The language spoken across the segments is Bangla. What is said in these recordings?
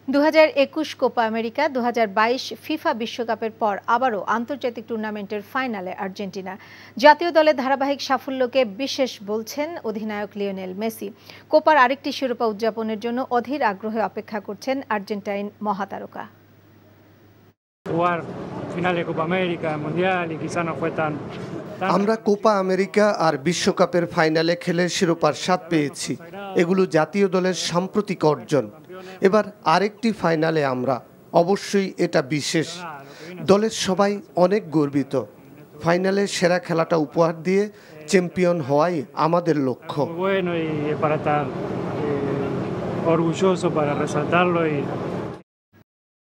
2021 কোপা আমেরিকা, 2022 ফিফা বিশ্বকাপের পর আবারও আন্তর্জাতিক টুর্নামেন্টের ফাইনালে আর্জেন্টিনা। জাতীয় দলের ধারাবাহিক সাফল্যকে বিশেষ বলছেন অধিনায়ক লিওনেল মেসি। কোপার আরেকটি শিরোপা উদযাপনের জন্য অধীর আগ্রহে অপেক্ষা করছেন আর্জেন্টাইন মহাতারকা। আমরা কোপা আমেরিকা আর বিশ্বকাপের ফাইনালে খেলে শিরোপার স্বাদ পেয়েছি। এগুলো জাতীয় দলের সাম্প্রতিক অর্জন। এবার আরেকটি ফাইনালে আমরা, অবশ্যই এটা বিশেষ। দলের সবাই অনেক গর্বিত। ফাইনালে সেরা খেলাটা উপহার দিয়ে চ্যাম্পিয়ন হওয়াই আমাদের লক্ষ্য।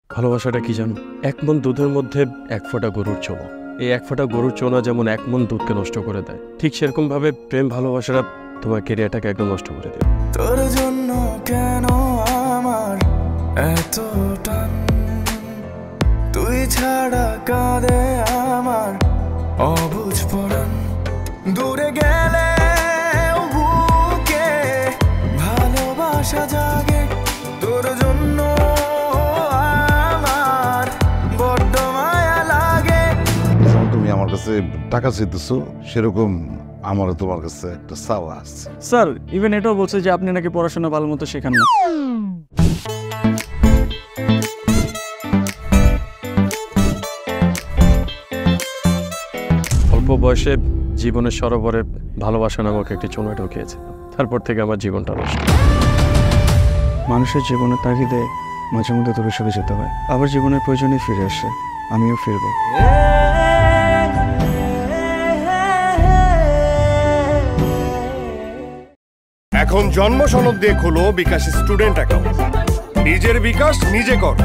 ভালোবাসাটা কি জানো? 1 মণ দুধের মধ্যে 1 ফোঁটা গরুর চোনা। এই 1 ফোঁটা গরুর চোনা যেমন 1 মণ দুধকে নষ্ট করে দেয়, ঠিক সেরকম ভাবে প্রেম ভালোবাসাটা তোমার ক্যারিয়ারটাকে একদম নষ্ট করে দেয়। তোর জন্য কেন আমার এত টান, তুই ছাড়া কাঁদে আমার অবুঝ পরাণ। দূরে গেলে বুকে ভালোবাসা জাগে, তোর জন্য আমার বড্ড মায়া লাগে। তুমি আমার কাছে টাকা চাইতেছো, সেরকম আমারও তোমার কাছে একটা চাওয়া আছে। স্যার ইভেন এটাও বলছে যে আপনি নাকি পড়াশোনা ভালো মতো শেখান না। অল্প বয়সে জীবনের সরোবরে ভালোবাসা নামক একটি চোনা ঢুকিয়েছে, তারপর থেকে আমার জীবনটা নষ্ট। মানুষের জীবনের তাগিদে মাঝে মধ্যে দূরে সরে যেতে হয়, আবার জীবনের প্রয়োজনে ফিরে আসে। আমিও ফিরবো। এখন জন্ম সনদ দিয়ে খোলো বিকাশ স্টুডেন্ট অ্যাকাউন্ট। নিজের বিকাশ নিজে কর।